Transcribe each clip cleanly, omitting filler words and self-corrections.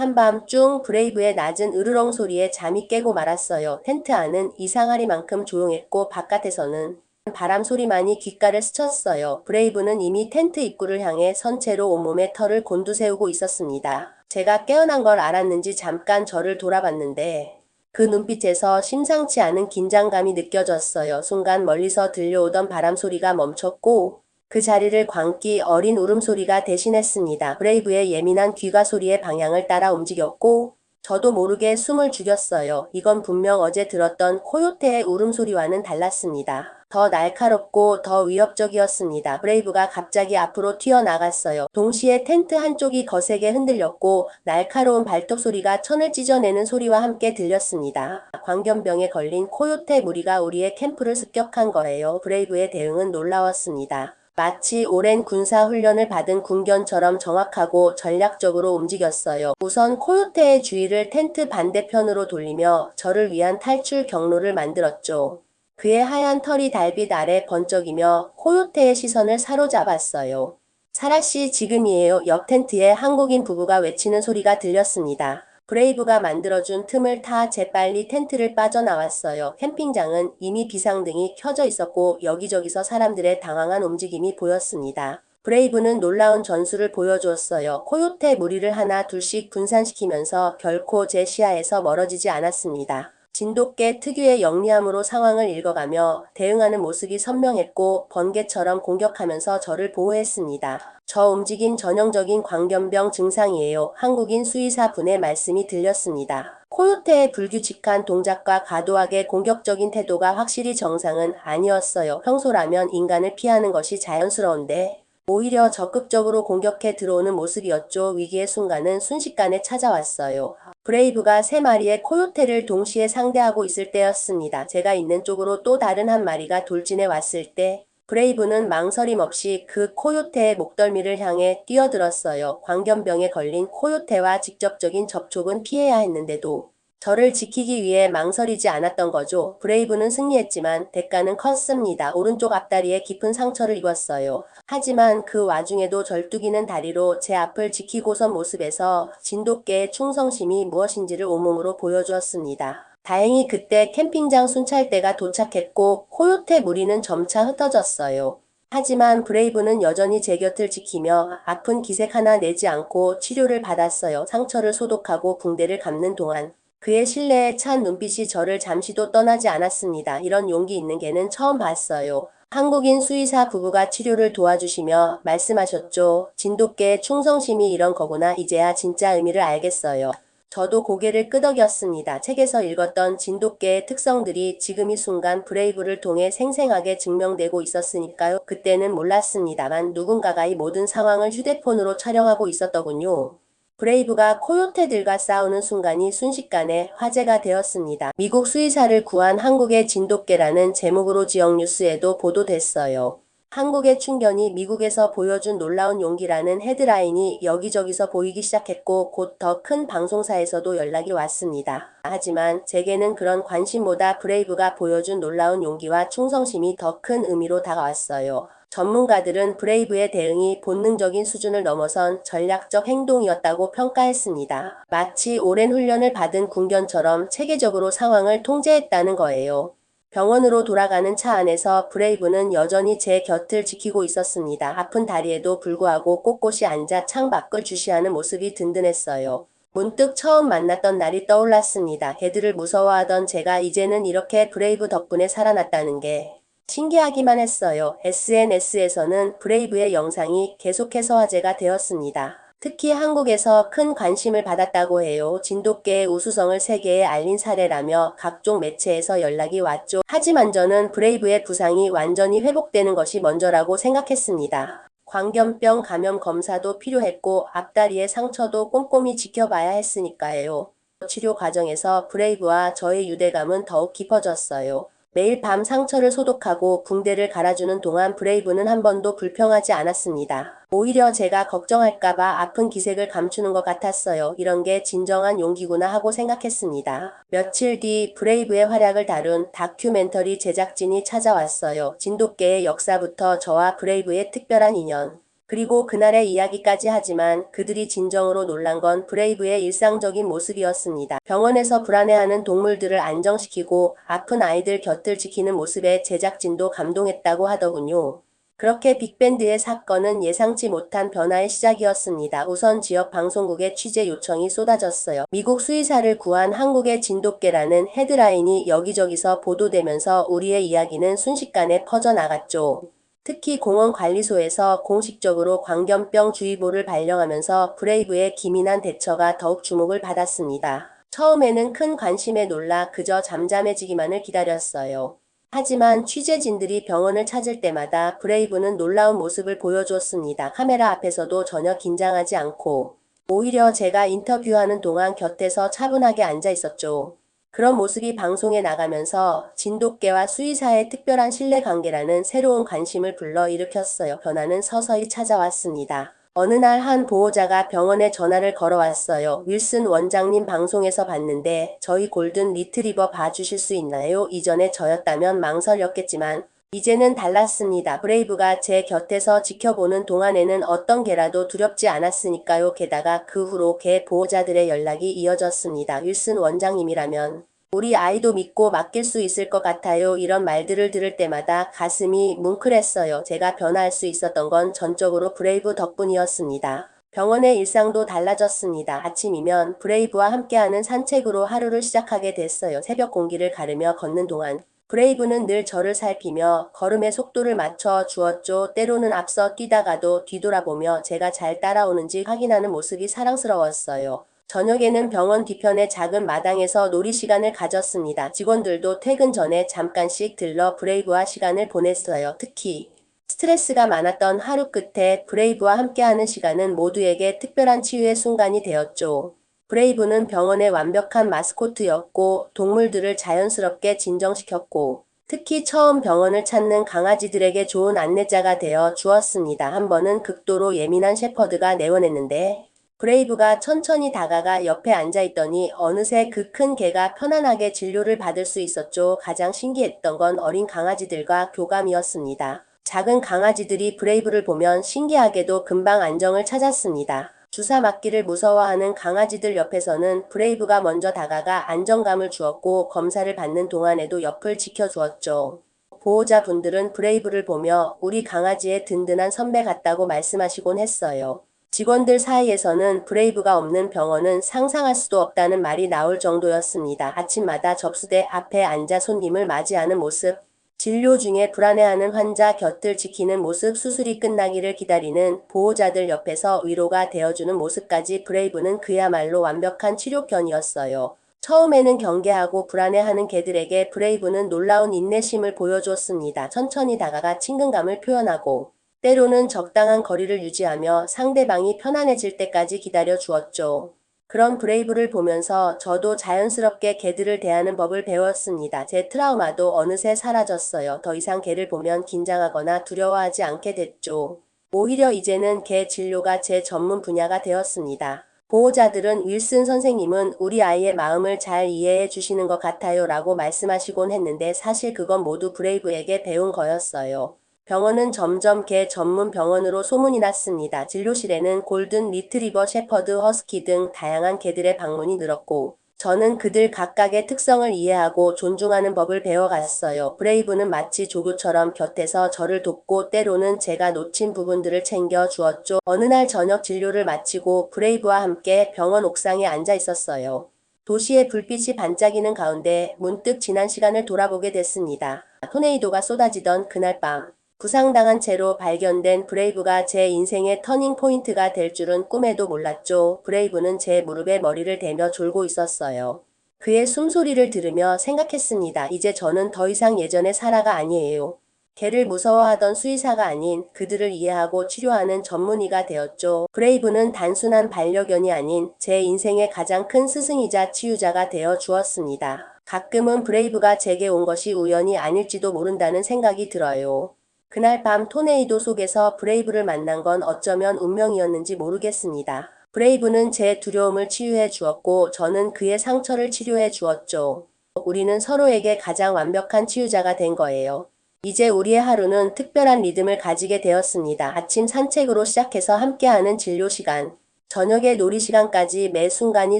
한밤중 브레이브의 낮은 으르렁 소리에 잠이 깨고 말았어요. 텐트 안은 이상하리만큼 조용했고 바깥에서는 바람 소리만이 귓가를 스쳤어요. 브레이브는 이미 텐트 입구를 향해 선체로 온몸에 털을 곤두세우고 있었습니다. 제가 깨어난 걸 알았는지 잠깐 저를 돌아봤는데 그 눈빛에서 심상치 않은 긴장감이 느껴졌어요. 순간 멀리서 들려오던 바람 소리가 멈췄고 그 자리를 광기 어린 울음소리가 대신했습니다. 브레이브의 예민한 귀가 소리의 방향을 따라 움직였고 저도 모르게 숨을 죽였어요. 이건 분명 어제 들었던 코요테의 울음소리와는 달랐습니다. 더 날카롭고 더 위협적이었습니다. 브레이브가 갑자기 앞으로 튀어나갔어요. 동시에 텐트 한쪽이 거세게 흔들렸고 날카로운 발톱 소리가 천을 찢어내는 소리와 함께 들렸습니다. 광견병에 걸린 코요테 무리가 우리의 캠프를 습격한 거예요. 브레이브의 대응은 놀라웠습니다. 마치 오랜 군사 훈련을 받은 군견처럼 정확하고 전략적으로 움직였어요. 우선 코요테의 주위를 텐트 반대편으로 돌리며 저를 위한 탈출 경로를 만들었죠. 그의 하얀 털이 달빛 아래 번쩍이며 코요테의 시선을 사로잡았어요. 사라씨 지금이에요. 옆 텐트에 한국인 부부가 외치는 소리가 들렸습니다. 브레이브가 만들어준 틈을 타 재빨리 텐트를 빠져나왔어요. 캠핑장은 이미 비상등이 켜져 있었고 여기저기서 사람들의 당황한 움직임이 보였습니다. 브레이브는 놀라운 전술을 보여주었어요. 코요테 무리를 하나 둘씩 분산시키면서 결코 제 시야에서 멀어지지 않았습니다. 진돗개 특유의 영리함으로 상황을 읽어가며 대응하는 모습이 선명했고 번개처럼 공격하면서 저를 보호했습니다. 저 움직임 전형적인 광견병 증상이에요. 한국인 수의사 분의 말씀이 들렸습니다. 코요테의 불규칙한 동작과 과도하게 공격적인 태도가 확실히 정상은 아니었어요. 평소라면 인간을 피하는 것이 자연스러운데 오히려 적극적으로 공격해 들어오는 모습이었죠. 위기의 순간은 순식간에 찾아왔어요. 브레이브가 세 마리의 코요테를 동시에 상대하고 있을 때였습니다. 제가 있는 쪽으로 또 다른 한 마리가 돌진해 왔을 때 브레이브는 망설임 없이 그 코요테의 목덜미를 향해 뛰어들었어요. 광견병에 걸린 코요테와 직접적인 접촉은 피해야 했는데도 저를 지키기 위해 망설이지 않았던 거죠. 브레이브는 승리했지만 대가는 컸습니다. 오른쪽 앞다리에 깊은 상처를 입었어요. 하지만 그 와중에도 절뚝이는 다리로 제 앞을 지키고선 모습에서 진돗개의 충성심이 무엇인지를 온몸으로 보여주었습니다. 다행히 그때 캠핑장 순찰대가 도착했고 코요테 무리는 점차 흩어졌어요. 하지만 브레이브는 여전히 제 곁을 지키며 아픈 기색 하나 내지 않고 치료를 받았어요. 상처를 소독하고 붕대를 감는 동안 그의 신뢰에 찬 눈빛이 저를 잠시도 떠나지 않았습니다. 이런 용기 있는 개는 처음 봤어요. 한국인 수의사 부부가 치료를 도와주시며 말씀하셨죠. 진돗개의 충성심이 이런 거구나. 이제야 진짜 의미를 알겠어요. 저도 고개를 끄덕였습니다. 책에서 읽었던 진돗개의 특성들이 지금 이 순간 브레이브를 통해 생생하게 증명되고 있었으니까요. 그때는 몰랐습니다만 누군가가 이 모든 상황을 휴대폰으로 촬영하고 있었더군요. 브레이브가 코요테들과 싸우는 순간이 순식간에 화제가 되었습니다. 미국 수의사를 구한 한국의 진돗개라는 제목으로 지역 뉴스에도 보도됐어요. 한국의 충견이 미국에서 보여준 놀라운 용기라는 헤드라인이 여기저기서 보이기 시작했고 곧 더 큰 방송사에서도 연락이 왔습니다. 하지만 제게는 그런 관심보다 브레이브가 보여준 놀라운 용기와 충성심이 더 큰 의미로 다가왔어요. 전문가들은 브레이브의 대응이 본능적인 수준을 넘어선 전략적 행동이었다고 평가했습니다. 마치 오랜 훈련을 받은 군견처럼 체계적으로 상황을 통제했다는 거예요. 병원으로 돌아가는 차 안에서 브레이브는 여전히 제 곁을 지키고 있었습니다. 아픈 다리에도 불구하고 꼿꼿이 앉아 창밖을 주시하는 모습이 든든했어요. 문득 처음 만났던 날이 떠올랐습니다. 개들을 무서워하던 제가 이제는 이렇게 브레이브 덕분에 살아났다는 게 신기하기만 했어요. SNS에서는 브레이브의 영상이 계속해서 화제가 되었습니다. 특히 한국에서 큰 관심을 받았다고 해요. 진돗개의 우수성을 세계에 알린 사례라며 각종 매체에서 연락이 왔죠. 하지만 저는 브레이브의 부상이 완전히 회복되는 것이 먼저라고 생각했습니다. 광견병 감염 검사도 필요했고 앞다리의 상처도 꼼꼼히 지켜봐야 했으니까요. 치료 과정에서 브레이브와 저의 유대감은 더욱 깊어졌어요. 매일 밤 상처를 소독하고 붕대를 갈아주는 동안 브레이브는 한 번도 불평하지 않았습니다. 오히려 제가 걱정할까봐 아픈 기색을 감추는 것 같았어요. 이런 게 진정한 용기구나 하고 생각했습니다. 며칠 뒤 브레이브의 활약을 다룬 다큐멘터리 제작진이 찾아왔어요. 진돗개의 역사부터 저와 브레이브의 특별한 인연, 그리고 그날의 이야기까지 하지만 그들이 진정으로 놀란 건 브레이브의 일상적인 모습이었습니다. 병원에서 불안해하는 동물들을 안정시키고 아픈 아이들 곁을 지키는 모습에 제작진도 감동했다고 하더군요. 그렇게 빅밴드의 사건은 예상치 못한 변화의 시작이었습니다. 우선 지역 방송국의 취재 요청이 쏟아졌어요. 미국 수의사를 구한 한국의 진돗개라는 헤드라인이 여기저기서 보도되면서 우리의 이야기는 순식간에 퍼져나갔죠. 특히 공원관리소에서 공식적으로 광견병 주의보를 발령하면서 브레이브의 기민한 대처가 더욱 주목을 받았습니다. 처음에는 큰 관심에 놀라 그저 잠잠해지기만을 기다렸어요. 하지만 취재진들이 병원을 찾을 때마다 브레이브는 놀라운 모습을 보여주었습니다. 카메라 앞에서도 전혀 긴장하지 않고 오히려 제가 인터뷰하는 동안 곁에서 차분하게 앉아 있었죠. 그런 모습이 방송에 나가면서 진돗개와 수의사의 특별한 신뢰관계라는 새로운 관심을 불러일으켰어요. 변화는 서서히 찾아왔습니다. 어느 날 한 보호자가 병원에 전화를 걸어왔어요. 윌슨 원장님 방송에서 봤는데 저희 골든 리트리버 봐주실 수 있나요? 이전에 저였다면 망설였겠지만 이제는 달랐습니다. 브레이브가 제 곁에서 지켜보는 동안에는 어떤 개라도 두렵지 않았으니까요. 게다가 그 후로 개 보호자들의 연락이 이어졌습니다. 윌슨 원장님이라면 우리 아이도 믿고 맡길 수 있을 것 같아요. 이런 말들을 들을 때마다 가슴이 뭉클했어요. 제가 변화할 수 있었던 건 전적으로 브레이브 덕분이었습니다. 병원의 일상도 달라졌습니다. 아침이면 브레이브와 함께하는 산책으로 하루를 시작하게 됐어요. 새벽 공기를 가르며 걷는 동안 브레이브는 늘 저를 살피며 걸음의 속도를 맞춰 주었죠. 때로는 앞서 뛰다가도 뒤돌아보며 제가 잘 따라오는지 확인하는 모습이 사랑스러웠어요. 저녁에는 병원 뒤편의 작은 마당에서 놀이 시간을 가졌습니다. 직원들도 퇴근 전에 잠깐씩 들러 브레이브와 시간을 보냈어요. 특히 스트레스가 많았던 하루 끝에 브레이브와 함께하는 시간은 모두에게 특별한 치유의 순간이 되었죠. 브레이브는 병원의 완벽한 마스코트였고 동물들을 자연스럽게 진정시켰고 특히 처음 병원을 찾는 강아지들에게 좋은 안내자가 되어 주었습니다. 한 번은 극도로 예민한 셰퍼드가 내원했는데 브레이브가 천천히 다가가 옆에 앉아있더니 어느새 그 큰 개가 편안하게 진료를 받을 수 있었죠. 가장 신기했던 건 어린 강아지들과 교감이었습니다. 작은 강아지들이 브레이브를 보면 신기하게도 금방 안정을 찾았습니다. 주사 맞기를 무서워하는 강아지들 옆에서는 브레이브가 먼저 다가가 안정감을 주었고 검사를 받는 동안에도 옆을 지켜주었죠. 보호자분들은 브레이브를 보며 우리 강아지의 든든한 선배 같다고 말씀하시곤 했어요. 직원들 사이에서는 브레이브가 없는 병원은 상상할 수도 없다는 말이 나올 정도였습니다. 아침마다 접수대 앞에 앉아 손님을 맞이하는 모습, 진료 중에 불안해하는 환자 곁을 지키는 모습, 수술이 끝나기를 기다리는 보호자들 옆에서 위로가 되어주는 모습까지 브레이브는 그야말로 완벽한 치료견이었어요. 처음에는 경계하고 불안해하는 개들에게 브레이브는 놀라운 인내심을 보여주었습니다. 천천히 다가가 친근감을 표현하고 때로는 적당한 거리를 유지하며 상대방이 편안해질 때까지 기다려 주었죠. 그런 브레이브를 보면서 저도 자연스럽게 개들을 대하는 법을 배웠습니다. 제 트라우마도 어느새 사라졌어요. 더 이상 개를 보면 긴장하거나 두려워하지 않게 됐죠. 오히려 이제는 개 진료가 제 전문 분야가 되었습니다. 보호자들은 윌슨 선생님은 우리 아이의 마음을 잘 이해해 주시는 것 같아요 라고 말씀하시곤 했는데 사실 그건 모두 브레이브에게 배운 거였어요. 병원은 점점 개 전문 병원으로 소문이 났습니다. 진료실에는 골든 리트리버, 셰퍼드, 허스키 등 다양한 개들의 방문이 늘었고 저는 그들 각각의 특성을 이해하고 존중하는 법을 배워갔어요. 브레이브는 마치 조교처럼 곁에서 저를 돕고 때로는 제가 놓친 부분들을 챙겨 주었죠. 어느 날 저녁 진료를 마치고 브레이브와 함께 병원 옥상에 앉아 있었어요. 도시의 불빛이 반짝이는 가운데 문득 지난 시간을 돌아보게 됐습니다. 토네이도가 쏟아지던 그날 밤. 부상당한 채로 발견된 브레이브가 제 인생의 터닝 포인트가 될 줄은 꿈에도 몰랐죠. 브레이브는 제 무릎에 머리를 대며 졸고 있었어요. 그의 숨소리를 들으며 생각했습니다. 이제 저는 더 이상 예전의 사라가 아니에요. 개를 무서워하던 수의사가 아닌 그들을 이해하고 치료하는 전문의가 되었죠. 브레이브는 단순한 반려견이 아닌 제 인생의 가장 큰 스승이자 치유자가 되어 주었습니다. 가끔은 브레이브가 제게 온 것이 우연이 아닐지도 모른다는 생각이 들어요. 그날 밤 토네이도 속에서 브레이브를 만난 건 어쩌면 운명이었는지 모르겠습니다. 브레이브는 제 두려움을 치유해 주었고 저는 그의 상처를 치료해 주었죠. 우리는 서로에게 가장 완벽한 치유자가 된 거예요. 이제 우리의 하루는 특별한 리듬을 가지게 되었습니다. 아침 산책으로 시작해서 함께하는 진료 시간, 저녁의 놀이 시간까지 매 순간이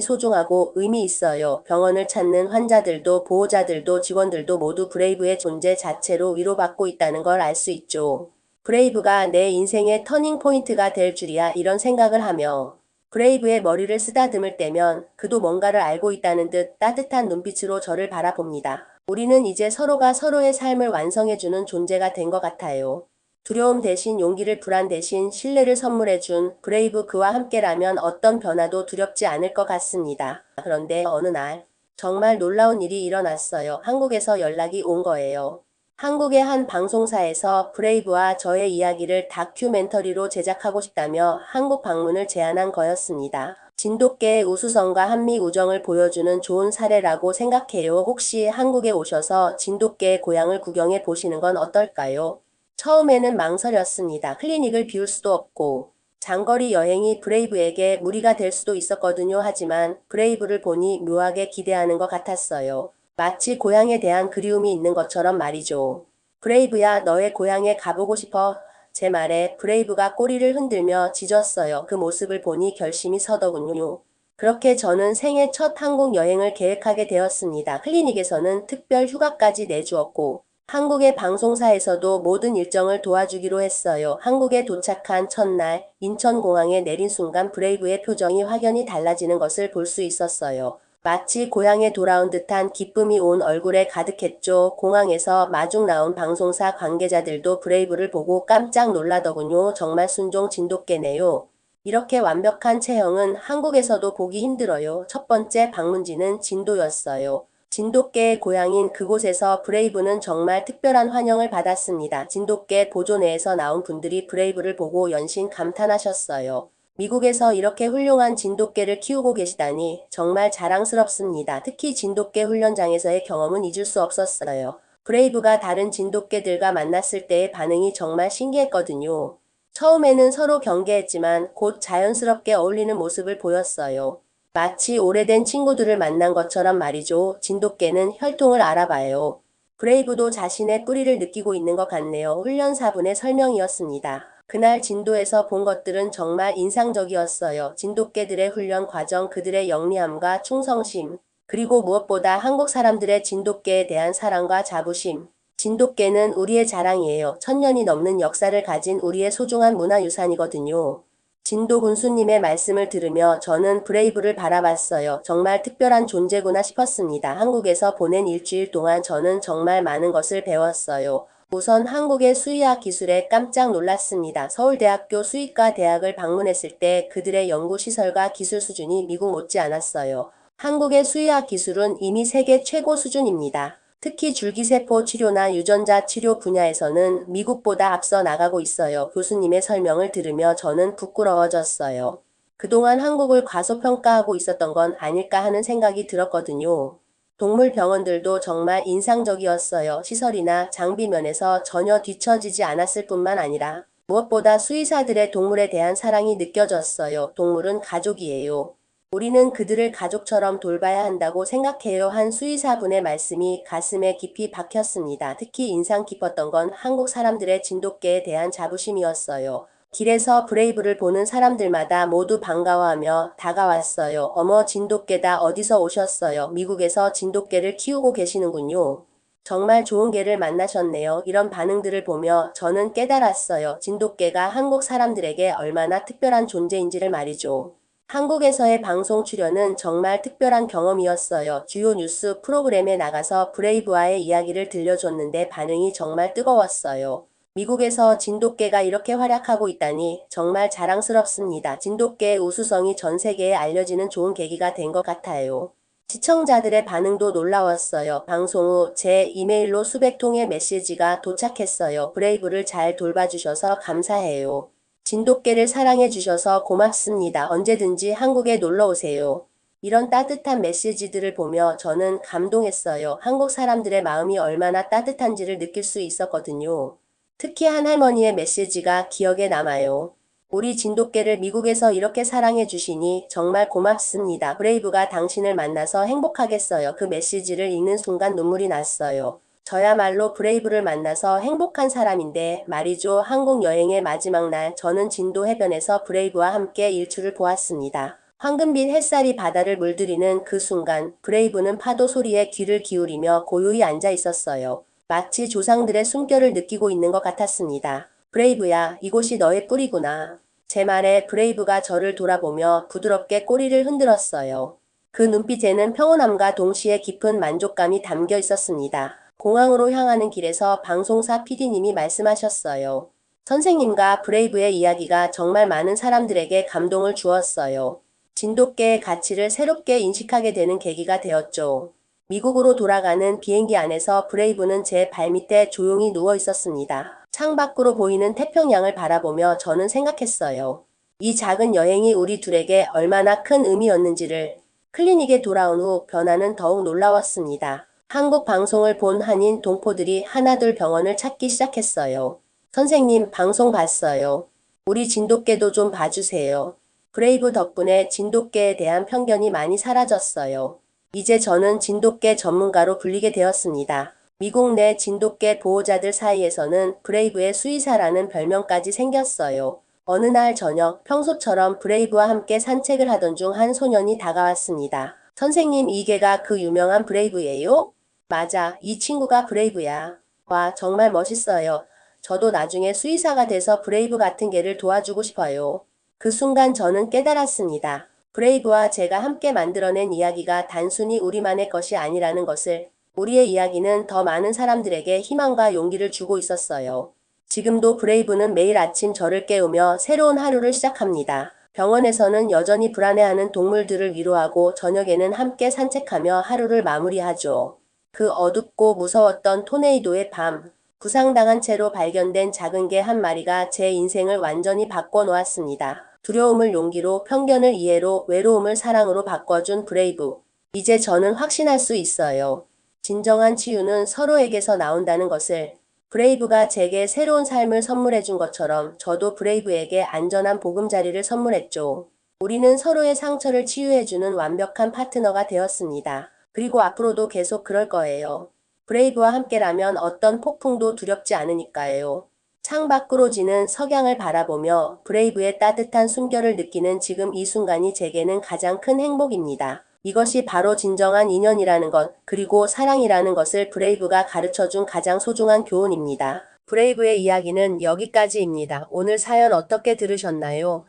소중하고 의미 있어요. 병원을 찾는 환자들도 보호자들도 직원들도 모두 브레이브의 존재 자체로 위로받고 있다는 걸 알 수 있죠. 브레이브가 내 인생의 터닝 포인트가 될 줄이야 이런 생각을 하며 브레이브의 머리를 쓰다듬을 때면 그도 뭔가를 알고 있다는 듯 따뜻한 눈빛으로 저를 바라봅니다. 우리는 이제 서로가 서로의 삶을 완성해주는 존재가 된 것 같아요. 두려움 대신 용기를 불안 대신 신뢰를 선물해준 브레이브 그와 함께라면 어떤 변화도 두렵지 않을 것 같습니다. 그런데 어느 날 정말 놀라운 일이 일어났어요. 한국에서 연락이 온 거예요. 한국의 한 방송사에서 브레이브와 저의 이야기를 다큐멘터리로 제작하고 싶다며 한국 방문을 제안한 거였습니다. 진돗개의 우수성과 한미 우정을 보여주는 좋은 사례라고 생각해요. 혹시 한국에 오셔서 진돗개의 고향을 구경해 보시는 건 어떨까요? 처음에는 망설였습니다. 클리닉을 비울 수도 없고 장거리 여행이 브레이브에게 무리가 될 수도 있었거든요. 하지만 브레이브를 보니 묘하게 기대하는 것 같았어요. 마치 고향에 대한 그리움이 있는 것처럼 말이죠. 브레이브야, 너의 고향에 가보고 싶어? 제 말에 브레이브가 꼬리를 흔들며 짖었어요. 그 모습을 보니 결심이 서더군요. 그렇게 저는 생애 첫 한국 여행을 계획하게 되었습니다. 클리닉에서는 특별 휴가까지 내주었고 한국의 방송사에서도 모든 일정을 도와주기로 했어요. 한국에 도착한 첫날 인천공항에 내린 순간 브레이브의 표정이 확연히 달라지는 것을 볼 수 있었어요. 마치 고향에 돌아온 듯한 기쁨이 온 얼굴에 가득했죠. 공항에서 마중 나온 방송사 관계자들도 브레이브를 보고 깜짝 놀라더군요. 정말 순종 진돗개네요. 이렇게 완벽한 체형은 한국에서도 보기 힘들어요. 첫 번째 방문지는 진도였어요. 진돗개의 고향인 그곳에서 브레이브는 정말 특별한 환영을 받았습니다. 진돗개 보존회에서 나온 분들이 브레이브를 보고 연신 감탄하셨어요. 미국에서 이렇게 훌륭한 진돗개를 키우고 계시다니 정말 자랑스럽습니다. 특히 진돗개 훈련장에서의 경험은 잊을 수 없었어요. 브레이브가 다른 진돗개들과 만났을 때의 반응이 정말 신기했거든요. 처음에는 서로 경계했지만 곧 자연스럽게 어울리는 모습을 보였어요. 마치 오래된 친구들을 만난 것처럼 말이죠. 진돗개는 혈통을 알아봐요. 브레이브도 자신의 뿌리를 느끼고 있는 것 같네요. 훈련사분의 설명이었습니다. 그날 진도에서 본 것들은 정말 인상적이었어요. 진돗개들의 훈련 과정, 그들의 영리함과 충성심, 그리고 무엇보다 한국 사람들의 진돗개에 대한 사랑과 자부심. 진돗개는 우리의 자랑이에요. 1000년이 넘는 역사를 가진 우리의 소중한 문화유산이거든요. 진도 군수님의 말씀을 들으며 저는 브레이브를 바라봤어요. 정말 특별한 존재구나 싶었습니다. 한국에서 보낸 일주일 동안 저는 정말 많은 것을 배웠어요. 우선 한국의 수의학 기술에 깜짝 놀랐습니다. 서울대학교 수의과 대학을 방문했을 때 그들의 연구시설과 기술 수준이 미국 못지 않았어요. 한국의 수의학 기술은 이미 세계 최고 수준입니다. 특히 줄기세포 치료나 유전자 치료 분야에서는 미국보다 앞서 나가고 있어요. 교수님의 설명을 들으며 저는 부끄러워졌어요. 그동안 한국을 과소평가하고 있었던 건 아닐까 하는 생각이 들었거든요. 동물 병원들도 정말 인상적이었어요. 시설이나 장비 면에서 전혀 뒤처지지 않았을 뿐만 아니라 무엇보다 수의사들의 동물에 대한 사랑이 느껴졌어요. 동물은 가족이에요. 우리는 그들을 가족처럼 돌봐야 한다고 생각해요. 한 수의사분의 말씀이 가슴에 깊이 박혔습니다. 특히 인상 깊었던 건 한국 사람들의 진돗개에 대한 자부심이었어요. 길에서 브레이브를 보는 사람들마다 모두 반가워하며 다가왔어요. 어머, 진돗개다. 어디서 오셨어요? 미국에서 진돗개를 키우고 계시는군요. 정말 좋은 개를 만나셨네요. 이런 반응들을 보며 저는 깨달았어요. 진돗개가 한국 사람들에게 얼마나 특별한 존재인지를 말이죠. 한국에서의 방송 출연은 정말 특별한 경험이었어요. 주요 뉴스 프로그램에 나가서 브레이브와의 이야기를 들려줬는데 반응이 정말 뜨거웠어요. 미국에서 진돗개가 이렇게 활약하고 있다니 정말 자랑스럽습니다. 진돗개의 우수성이 전 세계에 알려지는 좋은 계기가 된 것 같아요. 시청자들의 반응도 놀라웠어요. 방송 후 제 이메일로 수백 통의 메시지가 도착했어요. 브레이브를 잘 돌봐주셔서 감사해요. 진돗개를 사랑해주셔서 고맙습니다. 언제든지 한국에 놀러오세요. 이런 따뜻한 메시지들을 보며 저는 감동했어요. 한국 사람들의 마음이 얼마나 따뜻한지를 느낄 수 있었거든요. 특히 한 할머니의 메시지가 기억에 남아요. 우리 진돗개를 미국에서 이렇게 사랑해 주시니 정말 고맙습니다. 브레이브가 당신을 만나서 행복하겠어요. 그 메시지를 읽는 순간 눈물이 났어요. 저야말로 브레이브를 만나서 행복한 사람인데 말이죠. 한국 여행의 마지막 날 저는 진도 해변에서 브레이브와 함께 일출을 보았습니다. 황금빛 햇살이 바다를 물들이는 그 순간 브레이브는 파도 소리에 귀를 기울이며 고요히 앉아 있었어요. 마치 조상들의 숨결을 느끼고 있는 것 같았습니다. 브레이브야, 이곳이 너의 뿌리구나. 제 말에 브레이브가 저를 돌아보며 부드럽게 꼬리를 흔들었어요. 그 눈빛에는 평온함과 동시에 깊은 만족감이 담겨 있었습니다. 공항으로 향하는 길에서 방송사 PD님이 말씀하셨어요. 선생님과 브레이브의 이야기가 정말 많은 사람들에게 감동을 주었어요. 진돗개의 가치를 새롭게 인식하게 되는 계기가 되었죠. 미국으로 돌아가는 비행기 안에서 브레이브는 제 발밑에 조용히 누워 있었습니다. 창밖으로 보이는 태평양을 바라보며 저는 생각했어요. 이 작은 여행이 우리 둘에게 얼마나 큰 의미였는지를. 클리닉에 돌아온 후 변화는 더욱 놀라웠습니다. 한국 방송을 본 한인 동포들이 하나둘 병원을 찾기 시작했어요. 선생님, 방송 봤어요. 우리 진돗개도 좀 봐주세요. 브레이브 덕분에 진돗개에 대한 편견이 많이 사라졌어요. 이제 저는 진돗개 전문가로 불리게 되었습니다. 미국 내 진돗개 보호자들 사이에서는 브레이브의 수의사라는 별명까지 생겼어요. 어느 날 저녁 평소처럼 브레이브와 함께 산책을 하던 중 한 소년이 다가왔습니다. 선생님, 이 개가 그 유명한 브레이브예요? 맞아, 이 친구가 브레이브야. 와, 정말 멋있어요. 저도 나중에 수의사가 돼서 브레이브 같은 개를 도와주고 싶어요. 그 순간 저는 깨달았습니다. 브레이브와 제가 함께 만들어낸 이야기가 단순히 우리만의 것이 아니라는 것을. 우리의 이야기는 더 많은 사람들에게 희망과 용기를 주고 있었어요. 지금도 브레이브는 매일 아침 저를 깨우며 새로운 하루를 시작합니다. 병원에서는 여전히 불안해하는 동물들을 위로하고 저녁에는 함께 산책하며 하루를 마무리하죠. 그 어둡고 무서웠던 토네이도의 밤, 부상당한 채로 발견된 작은 개 한 마리가 제 인생을 완전히 바꿔놓았습니다. 두려움을 용기로, 편견을 이해로, 외로움을 사랑으로 바꿔준 브레이브. 이제 저는 확신할 수 있어요. 진정한 치유는 서로에게서 나온다는 것을. 브레이브가 제게 새로운 삶을 선물해준 것처럼 저도 브레이브에게 안전한 보금자리를 선물했죠. 우리는 서로의 상처를 치유해주는 완벽한 파트너가 되었습니다. 그리고 앞으로도 계속 그럴 거예요. 브레이브와 함께라면 어떤 폭풍도 두렵지 않으니까요. 창밖으로 지는 석양을 바라보며 브레이브의 따뜻한 숨결을 느끼는 지금 이 순간이 제게는 가장 큰 행복입니다. 이것이 바로 진정한 인연이라는 것, 그리고 사랑이라는 것을 브레이브가 가르쳐준 가장 소중한 교훈입니다. 브레이브의 이야기는 여기까지입니다. 오늘 사연 어떻게 들으셨나요?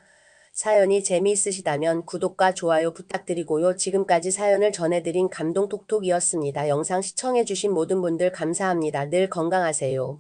사연이 재미있으시다면 구독과 좋아요 부탁드리고요. 지금까지 사연을 전해드린 감동톡톡이었습니다. 영상 시청해주신 모든 분들 감사합니다. 늘 건강하세요.